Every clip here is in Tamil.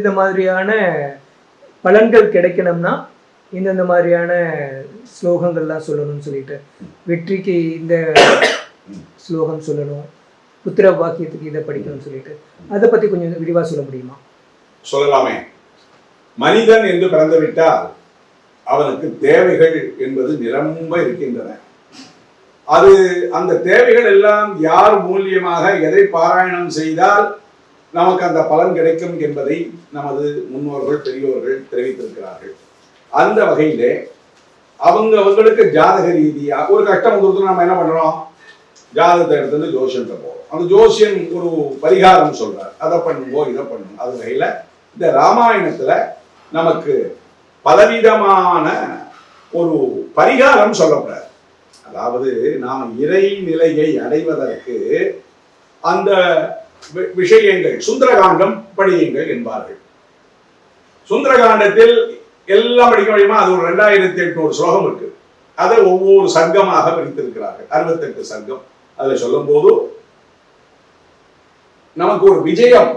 இந்தந்த மாதிரியான பலன்கள் கிடைக்கணும்னா இந்தந்த மாதிரியான ஸ்லோகங்கள்லாம் சொல்லணும்னு சொல்லிட்டு, வெற்றிக்கு இந்த ஸ்லோகம் சொல்லணும், புத்திர வாக்கியத்துக்கு இதை படிக்கணும்னு சொல்லிட்டு, அதை பற்றி கொஞ்சம் விரிவாக சொல்ல முடியுமா? சொல்லலாமே. மனிதன் என்று பிறந்துவிட்டால் அவனுக்கு தேவைகள் என்பது நிரம்ப இருக்கின்றன. அது அந்த தேவைகள் எல்லாம் யார் மூலியமாக எதை பாராயணம் செய்தால் நமக்கு அந்த பலன் கிடைக்கும் என்பதை நமது முன்னோர்கள் பெரியோர்கள் தெரிவித்திருக்கிறார்கள். அந்த வகையிலே அவங்களுக்கு ஜாதக ரீதியாக ஒரு கஷ்டம் கொடுத்து நம்ம என்ன பண்றோம், ஜாதகத்தை எடுத்து ஜோசியன்ட்ட போறோம். அந்த ஜோசியன் ஒரு பரிகாரம் சொல்றார், அதை பண்ணுவோம் இதை பண்ணுவோம். அது வகையில இந்த ராமாயணத்துல நமக்கு பலவிதமான ஒரு பரிகாரம் சொல்லப்படுறார். அதாவது நாம் இறை நிலையை அடைவதற்கு அந்த விஷயங்கள் சுந்தரகாண்டம் படியுங்கள் என்பார்கள். சுந்தரகாண்டத்தில் எல்லாம் படிக்க முடியுமா? அது ஒரு 2800 ஸ்லோகம் இருக்கு. அதை ஒவ்வொரு சர்க்கமாக பிரித்திருக்கிறார்கள். 68 சர்க்கம். அதுல சொல்லும் போது நமக்கு ஒரு விஜயம்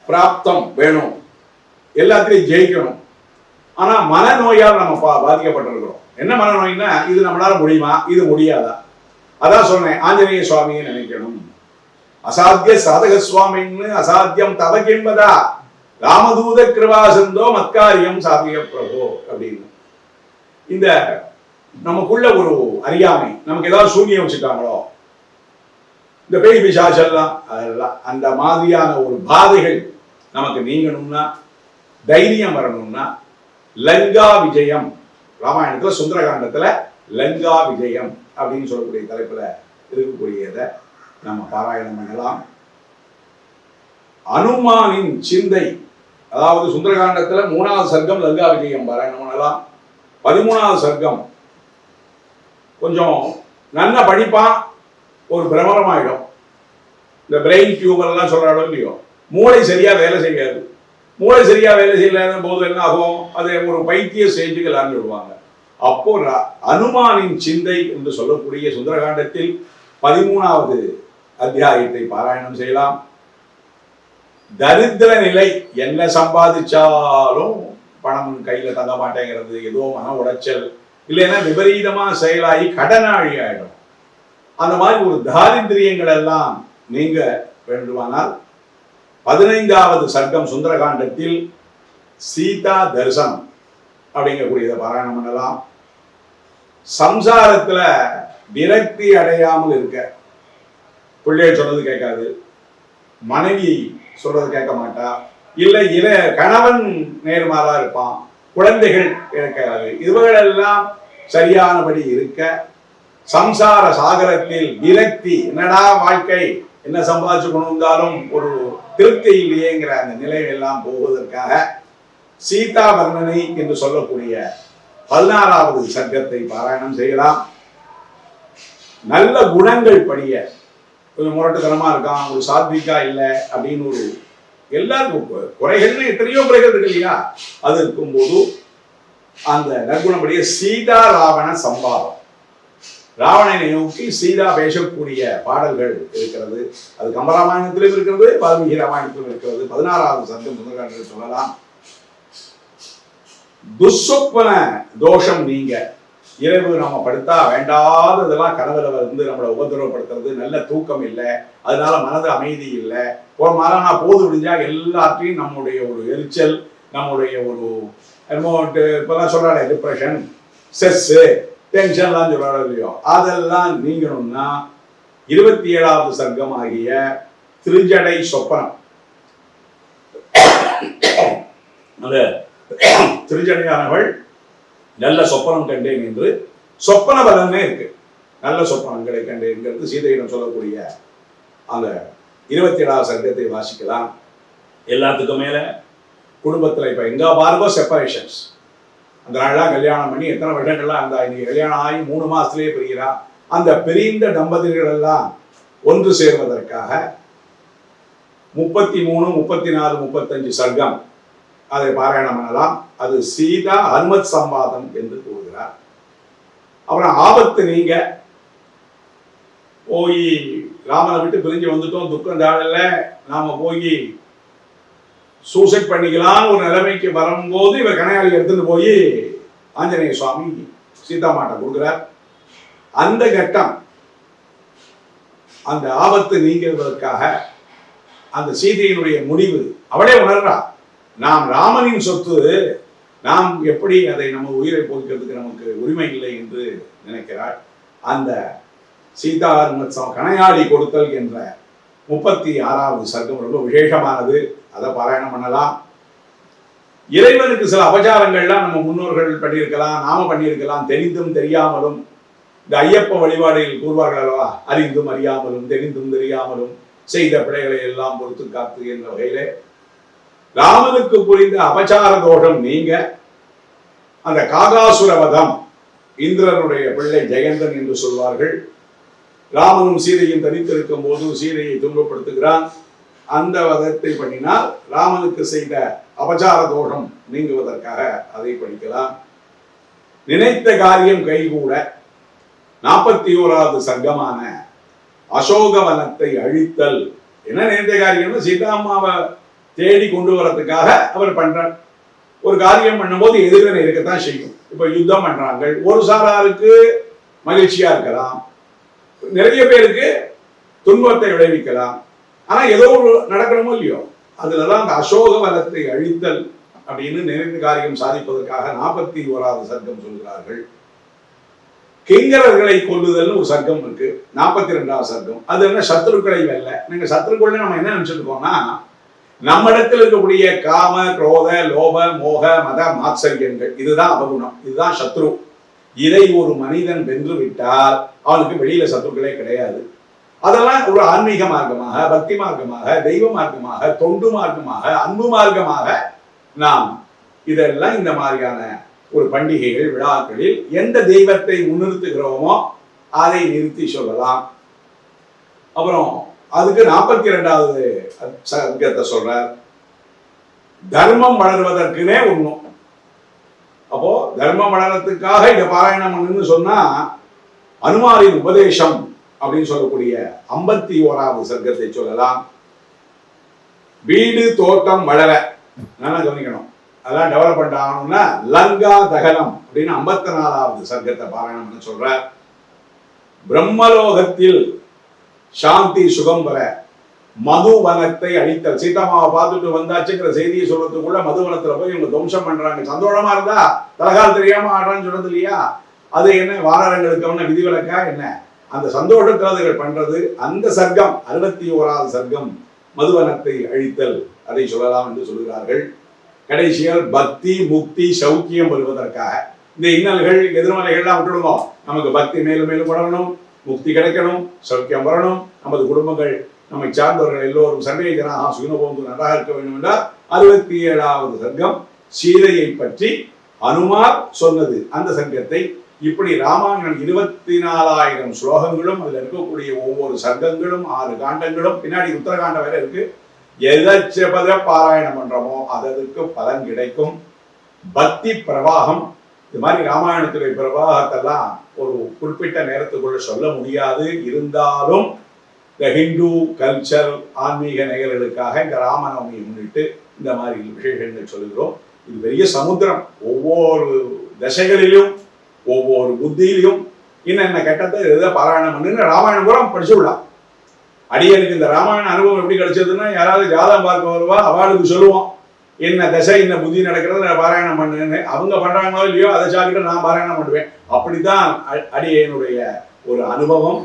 பிராப்தம் வேணும், எல்லாத்திலையும் ஜெயிக்கணும். ஆனா மனநோயால் நம்ம பாதிக்கப்பட்டிருக்கிறோம். என்ன மனநோய்னா, இது நம்மளால முடியுமா, இது முடியாதா? அதான் சொன்னேன், ஆஞ்சநேய சுவாமியை நினைக்கணும். அசாத்திய சாதக சுவாமின்னு அசாத்தியம் தவக் என்பதா ராமதூத கிருபாசந்தோ மத்காரியம் சாதிய பிரபோ அப்படின்னு. இந்த நமக்குள்ள ஒரு அறியாமை, நமக்கு ஏதாவது சூனியம் வச்சுட்டாங்களோ, இந்த பேய் பிசாசெல்லாம் அதெல்லாம் அந்த மாதிரியான ஒரு பாதைகள் நமக்கு நீங்கணும்னா, தைரியம் வரணும்னா, லங்கா விஜயம், ராமாயணத்துல சுந்தரகாண்டத்துல லங்கா விஜயம் அப்படின்னு சொல்லக்கூடிய தலைப்புல இருக்கக்கூடியதை நம்ம பாராயணம் பண்ணலாம். அனுமானின் சிந்தை, அதாவது சுந்தரகாண்டத்துல 3வது சர்க்கம் லங்கா விஜயம் பாராயணம் பண்ணலாம். 13வது சர்க்கம் கொஞ்சம் நல்ல படிப்பான், ஒரு பிரபலமாயிடும். இந்த பிரெயின் டியூமர் எல்லாம் சொல்றாலும் இல்லையோ, மூளை சரியா வேலை செய்யாது. மூளை சரியா வேலை செய்யலாத போது என்ன ஆகும், அதை ஒரு பைத்திய ஸ்டேஜுக்கு விடுவாங்க. அப்போ அனுமானின் சிந்தை என்று சொல்லக்கூடிய சுந்தரகாண்டத்தில் 13வது அத்தியாயத்தை பாராயணம் செய்யலாம். தரித்திர நிலை, என்ன சம்பாதிச்சாலும் பணம் கையில தங்க மாட்டேங்கிறது, ஏதோ மன உளைச்சல், இல்லைன்னா விபரீதமா செயலாகி கடனாளி ஆயிடும். அந்த மாதிரி ஒரு தாரித்திரியங்கள் எல்லாம் நீங்க வேண்டுமானால் 15வது சர்க்கம் சுந்தரகாண்டத்தில் சீதா தரிசனம் அப்படிங்கக்கூடியதை பாராயணம் பண்ணலாம். சம்சாரத்துல விரக்தி அடையாமல் இருக்க, பிள்ளைகள் சொல்றது கேட்காது, மனைவி சொல்றது கேட்க மாட்டா, இல்ல கணவன் நேர்மாறா இருப்பான், குழந்தைகள் கேட்காது, இதுவர்களெல்லாம் சரியானபடி இருக்க, சம்சார சாகரத்தில் விரக்தி, என்னடா வாழ்க்கை, என்ன சம்பாதிச்சு கொண்டு வந்தாலும் ஒரு திருப்தி இல்லையேங்கிற அந்த நிலையெல்லாம் போவதற்காக சீதா வர்ணனை என்று சொல்லக்கூடிய 16வது சர்க்கத்தை பாராயணம் செய்யலாம். நல்ல குணங்கள் படிய, கொஞ்சம் முரட்டுத்தனமா இருக்கான், ஒரு சாத்விகா இல்லை அப்படின்னு ஒரு எல்லாருக்கும் குறைகள்னு எத்தனையோ குறைகள் இருக்கு இல்லையா, அது இருக்கும்போது அந்த நற்குணப்படிய சீதா ராவண சம்பாதம், ராவணனை நோக்கி சீதா பேசக்கூடிய பாடல்கள் இருக்கிறது. அது கம்பராமாயணத்திலும் இருக்கிறது, வால்மீகி ராமாயணத்திலும் இருக்கிறது. 16வது சர்க்கம் சுந்தரகாண்டத்தில் சொல்லலாம். துஸ்வப்ன தோஷம் நீங்க, இரவு நம்ம படுத்தா வேண்டாததெல்லாம் கனவுல வந்து நம்மளை உபதிரவப்படுத்துறது, நல்ல தூக்கம் இல்லை, அதனால மனது அமைதி இல்லை, மாறானா போது விடிஞ்சா எல்லாத்தையும் நம்முடைய ஒரு எரிச்சல், நம்முடைய ஒரு இப்பெல்லாம் சொல்றாங்க டிப்ரெஷன், ஸ்ட்ரெஸ், டென்ஷன்லாம் சொல்றாங்க இல்லையோ, அதெல்லாம் நீங்கணும்னா 27வது சர்க்கம் ஆகிய திருஜடை சொப்பனம், அந்த திருஜடையானவள் நல்ல சொப்பனம் கண்டேன் என்று சொப்பன பலனே இருக்கு. நல்ல சொப்பனங்களை கண்டேங்கிறது சீதையிடம் சொல்லக்கூடிய அந்த 27வது சர்க்கத்தை வாசிக்கலாம். எல்லாத்துக்கும் மேல குடும்பத்துல இப்ப எங்க பாருங்கோ செப்பரேஷன்ஸ், அந்த நாள்லாம் கல்யாணம் பண்ணி எத்தனை வருடங்கள்லாம் அந்த இன்னைக்கு கல்யாணம் ஆகி 3 மாசத்திலேயே பிரிகிறா. அந்த பிரிந்த தம்பதிகள் எல்லாம் ஒன்று சேர்வதற்காக 33, 34, 35 சர்க்கம் அதை பாராயணம் பண்ணலாம். அது சீதா ஹனுமத் சம்பாதம் என்று கூறுகிறார். அப்புறம் ஆபத்து நீங்க போய் ராமனை விட்டு பிரிஞ்சு வந்துட்டோம், துக்கம் தாழல, நாம போய் சூசைட் பண்ணிக்கலான்னு ஒரு நிலைமைக்கு வரும்போது இவர் கணையாளி எடுத்துட்டு போய் ஆஞ்சநேய சுவாமி சீதா மாட்டை கொடுக்குறார். அந்த கட்டம், அந்த ஆபத்து நீங்குவதற்காக அந்த சீதையினுடைய முடிவு அவளே உணர்றா, நாம் ராமனின் சொத்து, நாம் எப்படி அதை நம்ம உயிரை போக்கிறதுக்கு நமக்கு உரிமை இல்லை என்று நினைக்கிறாள். அந்த சீதா கணையாளி கொடுத்தல் என்ற 36வது சர்க்கம் ரொம்ப விசேஷமானது. அதை பாராயணம் பண்ணலாம். இறைவனுக்கு சில அபச்சாரங்கள்லாம் நம்ம முன்னோர்கள் பண்ணியிருக்கலாம், நாம பண்ணியிருக்கலாம், தெரிந்தும் தெரியாமலும். இந்த ஐயப்ப வழிபாடுகள் கூறுவார்கள் அல்லவா, அறிந்தும் அறியாமலும் தெரிந்தும் தெரியாமலும் செய்த பிழைகளை எல்லாம் பொறுத்து காத்து என்ற வகையிலே ராமனுக்கு புரிந்த அபச்சார தோஷம் நீங்க அந்த காகாசுரவதம், இந்திரனுடைய பிள்ளை ஜெயந்தன் என்று சொல்வார்கள், ராமனும் சீதையும் தனித்திருக்கும் போது சீதையை துன்பப்படுத்துகிறான். அந்த வதத்தை பண்ணினால் ராமனுக்கு செய்த அபச்சார தோஷம் நீங்குவதற்காக அதை படிக்கலாம். நினைத்த காரியம் கைகூட 41வது சர்க்கமான அசோகவனத்தை அழித்தல். என்ன நினைத்த காரியம்? சீதாம்மாவை தேடி கொண்டு வரதுக்காக அவர் பண்றார். ஒரு காரியம் பண்ணும்போது எதிர்வினை இருக்கத்தான் செய்யும். இப்ப யுத்தம் பண்றாங்க, ஒரு சாராருக்கு மகிழ்ச்சியா இருக்கலாம், நிறைய பேருக்கு துன்பத்தை விளைவிக்கலாம். ஆனா ஏதோ ஒரு நடக்கணுமோ இல்லையோ, அதுலதான் அந்த அசோகவனத்தை அழித்தல் அப்படின்னு நினைத்த காரியம் சாதிப்பதற்காக 41வது சர்க்கம் சொல்கிறார்கள். கிங்கரர்களை கொல்லுதல்னு ஒரு சர்க்கம் இருக்கு, 42வது சர்க்கம். அது என்ன? சத்ருக்களை வெல்ல. நீங்க சத்ருக்கள் நம்ம என்ன நினைச்சிருக்கோம்னா, நம்ம இடத்துல இருக்கக்கூடிய காம, குரோத, லோப, மோக, மத, மாத்சரியங்கள், இதுதான் அபகுணம், இதுதான் சத்ரு. இதை ஒரு மனிதன் வென்று விட்டால் அவனுக்கு வெளியில சத்ருக்களே கிடையாது. அதெல்லாம் ஒரு ஆன்மீக மார்க்கமாக, பக்தி மார்க்கமாக, தெய்வ மார்க்கமாக, தொண்டு மார்க்கமாக, அன்பு மார்க்கமாக நாம் இதெல்லாம் இந்த மாதிரியான ஒரு பண்டிகைகள், விழாக்களில் எந்த தெய்வத்தை முன்னிறுத்துகிறோமோ அதை நிறுத்தி சொல்லலாம். அப்புறம் அதுக்கு 42வது சர்க்கத்தை சொல்றார், தர்மம் வளர்வதற்குனே ஒண்ணும். அப்போ தர்மம் வளர்றதுக்காக இதை பாராயணம் பண்ணுன்னு சொன்னா அனுமாரின் உபதேசம் அப்படின்னு சொல்லக்கூடிய 51வது சர்க்கத்தை சொல்லலாம். வீடு தோட்டம் வளர நல்லா கவனிக்கணும், அதெல்லாம் டெவலப்மெண்ட் ஆகணும்னா லங்கா தகனம் அப்படின்னு 54வது சர்க்கத்தை பாராயணம் பண்ண சொல்ற. பிரம்மலோகத்தில் சாந்தி சுகம் பெற மதுவனத்தை அழித்தல். சீதாமாவை பார்த்துட்டு வந்தாச்சுங்கிற செய்தியை சொல்றதுக்குள்ள மதுவனத்துல போய் இவங்க துவம்சம் பண்றாங்க. சந்தோஷமா இருந்தா தலகால் தெரியாம ஆடுறான்னு சொல்றது இல்லையா, அது என்ன வானரங்களுக்கு விதிவிலக்கா என்ன? அந்த சந்தோஷத்தை அதுகள் பண்றது. அந்த சர்க்கம் 61வது சர்க்கம் மதுவனத்தை அழித்தல், அதை சொல்லலாம் என்று சொல்கிறார்கள். கடைசியால் பக்தி, முக்தி, சௌக்கியம் வருவதற்காக இந்த இன்னல்கள், எதிர்மலைகள்லாம் விட்டுடுவோம். நமக்கு பக்தி மேலும் மேலும் வளரணும், முக்தி கிடைக்கணும், சௌக்கியம் வரணும், நமது குடும்பங்கள், நம்மை சார்ந்தவர்கள் எல்லோரும் சண்டேஜனாக சுகினபோந்து நன்றாக இருக்க வேண்டும் என்றால் 67வது சர்க்கம் சீதையை பற்றி அனுமார் சொன்னது. அந்த சர்க்கத்தை இப்படி ராமாயணம் 24,000 ஸ்லோகங்களும் அதுல இருக்கக்கூடிய ஒவ்வொரு சர்க்கங்களும் 6 காண்டங்களும், பின்னாடி உத்தரகாண்டம் வேற இருக்கு. எதச்சபத பாராயணம் பண்றோமோ அதற்கு பலன் கிடைக்கும். பக்தி பிரவாகம், இது மாதிரி ராமாயணத்துடைய பிரவாகத்தெல்லாம் ஒரு குறிப்பிட்ட நேரத்துக்குள்ள சொல்ல முடியாது. இருந்தாலும் இந்த ஹிந்து கல்ச்சர் ஆன்மீக நேயர்களுக்காக இந்த ராமநவமியை முன்னிட்டு இந்த மாதிரி விசேஷங்கள் சொல்லுகிறோம். இது பெரிய சமுத்திரம். ஒவ்வொரு தசைகளிலும் ஒவ்வொரு புத்தியிலையும் என்னென்ன கட்டத்தை எதை பாராயணம் பண்ணுன்னு ராமாயணம் கூட படிச்சு விடலாம். அடியனுக்கு இந்த ராமாயண அனுபவம் எப்படி கிடைச்சதுன்னா, யாராவது ஜாதகம் பார்க்க வருவா, அவளுக்கு சொல்லுவோம் என்ன தசை என்ன புத்தி நடக்கிறது நான் பாராயணம் பண்ணுன்னு. அவங்க பண்றாங்களோ இல்லையோ அதை சாக்கிட்டு நான் பாராயணம் பண்ணுவேன். அப்படிதான் அடியனுடைய ஒரு அனுபவம்.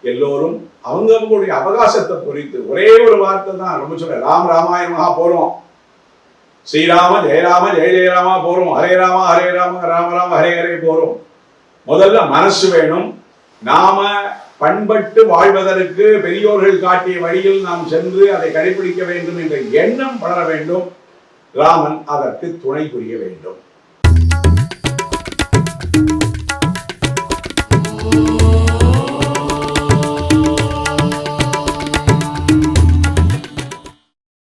எல்லோரும் அவங்களுடைய அவகாசத்தை பொறித்து ஒரே ஒரு வார்த்தை தான் ரொம்ப சொல்ல, ராம் ராமாயணமாக போறோம், ஸ்ரீராம ஜெயராம ஜெய ஜெயராமா போறோம், ஹரே ராமா ஹரே ராம ராம ராம ஹரே ஹரே போறோம். முதல்ல மனசு வேணும். நாம பண்பட்டு வாழ்வதற்கு பெரியோர்கள் காட்டிய வழியில் நாம் சென்று அதை கடைபிடிக்க வேண்டும் என்ற எண்ணம் வளர வேண்டும். ராமன் அதற்கு துணை புரிய வேண்டும்.